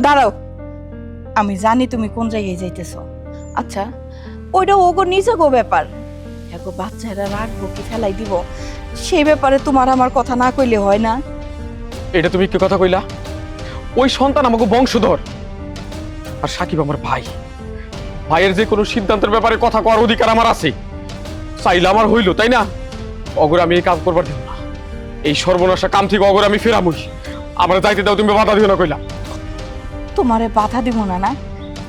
দাঁড়াও, আমি জানি তুমি কোন জায়গায় যাইতেছো। আচ্ছা, ওইটা ওগো নিজেগো ব্যাপার। এগো বাচ্চারা রাখবো কি ফেলাই দিব, সেই ব্যাপারে তোমার আমার কথা না কইলে হয় না। এটা তুমি কি কথা কইলা? ওই সন্তান আমাকে বংশধর, আর সাকিব আমার ভাই। ভাইয়ের যে কোনো সিদ্ধান্তের ব্যাপারে কথা করার অধিকার আমার আছে। চাইলে আমার হইল, তাই না? অগর আমি এই কাজ করবার দিব না। এই সর্বনাশা কাম থেকে অগর আমি ফেরামুই। আমার যাইতে দাও, তুমি বাধা দিও না কইলা। তোমারে বাধা দিব না? না,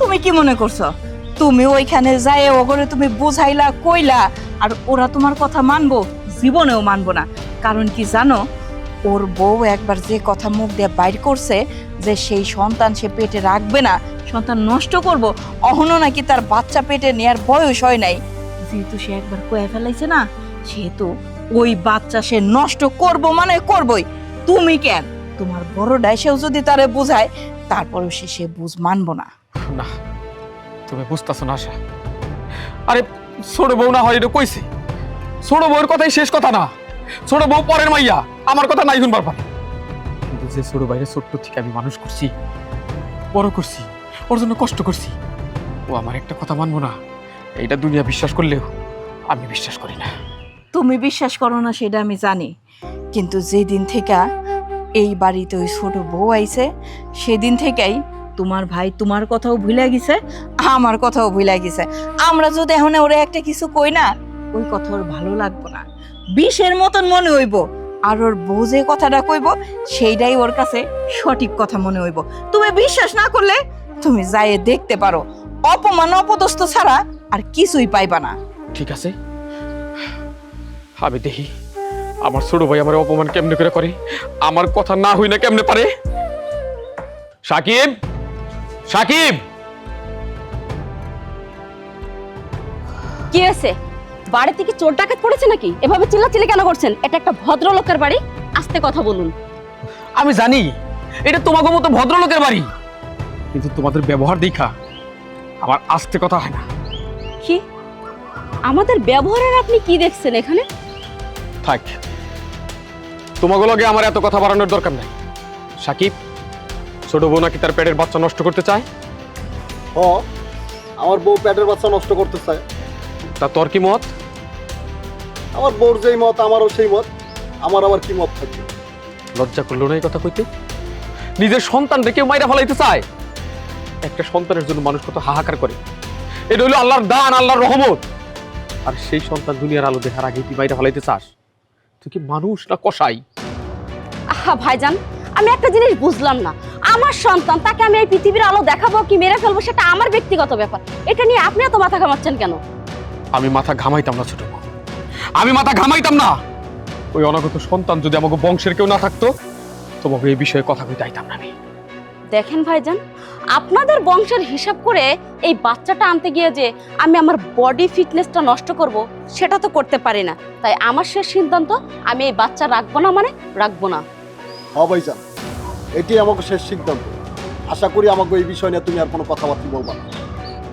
তুমি কি মনে করছো তুমি ওইখানে যায় ওগরে তুমি বুঝাইলা কইলা আর ওরা তোমার কথা মানবো? জীবনেও মানবো না। কারণ কি জানো, ওর বউ একবার যে কথা মুখ দিয়ে বাইর করছে যে সেই সন্তান সে পেটে রাখবে না, সন্তান নষ্ট করব, অহনো নাকি তার বাচ্চা পেটে নেয়ার বয়স হয় নাই। যেহেতু সে একবার কয়ে ফেলাইছে না, সেহেতু ওই বাচ্চা সে নষ্ট করব মানে করবই। তুমি কেন, তোমার বড় ডাইসেও যদি তারে বুঝায়, তারপরেও সে বুঝ মানবো না। না, তুমি বুঝতেছো না আশা। আরে ছোট বউ না হয় এটা কইছে, ছোট বউয়ের কথাই শেষ কথা না। ছোট বউ পরের মাইয়া, আমার কথা নাই শুনবার পারে। কিন্তু যে ছোট বাইরে ছোট্ট থেকে আমি মানুষ করছি, বড় করছি, ওর জন্য কষ্ট করছি, ও আমার একটা কথা মানবো না, এইটা দুনিয়া বিশ্বাস করলেও আমি বিশ্বাস করি না। তুমি বিশ্বাস করো না সেটা আমি জানি, কিন্তু যেদিন থেকে এই বাড়িতে ওই ছোট বউ আইছে, সেদিন থেকেই তোমার ভাই তোমার কথাও ভুলে গেছে, আমার কথাও ভুলে গেছে। আমরা যদি এখন ওরে একটা কিছু কই না, ওই কথা ওর ভালো লাগবে না, বিষের মতন মনে হইব। আর ওর বউ যে কথাটা কইব, সেইটাই ওর কাছে সঠিক কথা মনে হইব। তুমি বিশ্বাস না করলে তুমি যাইয়ে দেখতে পারো, অপমান অপদস্থ ছাড়া আর কিছুই পাইবা না। ঠিক আছে, আমি দেখি আমার ছোট ভাই আমার অপমান কেমনে করে, আমার কথা না হই না কেমনে পারে। সাকিব, সাকিব! কি হয়েছে? বাড়িতে কি চোর ডাকাত পড়েছে নাকি? এভাবে চিল্লাচিল্লি কেন করছেন? এটা একটা ভদ্রলোকের বাড়ি, আস্তে কথা বলুন। আমি জানি এটা তোমাদের মতো ভদ্রলোকের বাড়ি, কিন্তু তোমাদের ব্যবহার দেখা আমার আস্তে কথা হয় না। কি আমাদের ব্যবহারের আপনি কি দেখছেন এখানে? থাক, তোমাকে লগে আমার এত কথা বাড়ানোর দরকার নাই। সাকিব, ছোট বউ নাকি তার পেটের বাচ্চা নষ্ট করতে চায়? আমার বউ পেটের বাচ্চা নষ্ট করতে চায়। তা তোর কি মত? আমার বউর যেই মত আমারও সেই মত। আমার আবার কি মত থাকবে? লজ্জা করলো না এই কথা কইতে? নিজের সন্তান রেখে মাইরা ফেলাইতে চায়? একটা সন্তানের জন্য মানুষ কত হাহাকার করে। এটা হলো আল্লাহর দান, আল্লাহর রহমত। আর সেই সন্তান দুনিয়ার আলো দেখার আগে তুই মাইরা ফেলাইতে চাস? তুই কি মানুষ না কসাই? আহা ভাইজান, আমি একটা জিনিস বুঝলাম না। আমার সন্তান, তাকে আমি এই পৃথিবীর আলো দেখাবো কি মেরে ফেলবো সেটা আমার ব্যক্তিগত ব্যাপার। এটা নিয়ে আপনি এত মাথা ঘামাচ্ছেন কেন? আমি মাথা ঘামাইতাম না ছোট বউ, আমি মাথা ঘামাইতাম না। ওই অনাগত সন্তান যদি আমাকে বংশের কেউ না থাকতো, তোমাকে এই বিষয়ে কথা কইতে আইতাম না আমি। দেখেন ভাইজান, আপনাদের বংশের হিসাব করে এই বাচ্চাটা আনতে গিয়ে যে আমি আমার বডি ফিটনেসটা নষ্ট করব, সেটা তো করতে পারি না। তাই আমার শেষ সিদ্ধান্ত, আমি এই বাচ্চা রাখবো না মানে রাখবো না। ভাইজান, এটি আমাকে শেষ সিদ্ধান্ত। আশা করি আমাকে এই বিষয় নিয়ে তুমি আর কোনো কথাবার্তা বলবা না।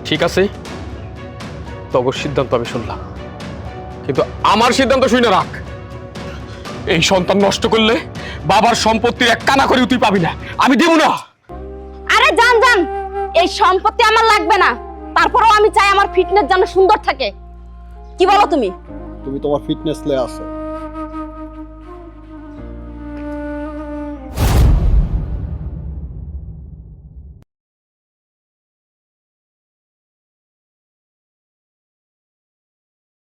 ঠিক আছে, তগর সিদ্ধান্ত আমি শুনলাম, কিন্তু আমার সিদ্ধান্ত শুনে রাখ। এই সন্তান নষ্ট করলে বাবার সম্পত্তির এক কানা করে তুই পাবি না, আমি দেব না। আরে যান যান, এই সম্পত্তি আমার লাগবে না। তারপরেও আমি চাই আমার ফিটনেস যেন সুন্দর থাকে। কি বলো তুমি? তুমি তোমার ফিটনেস লে আসো,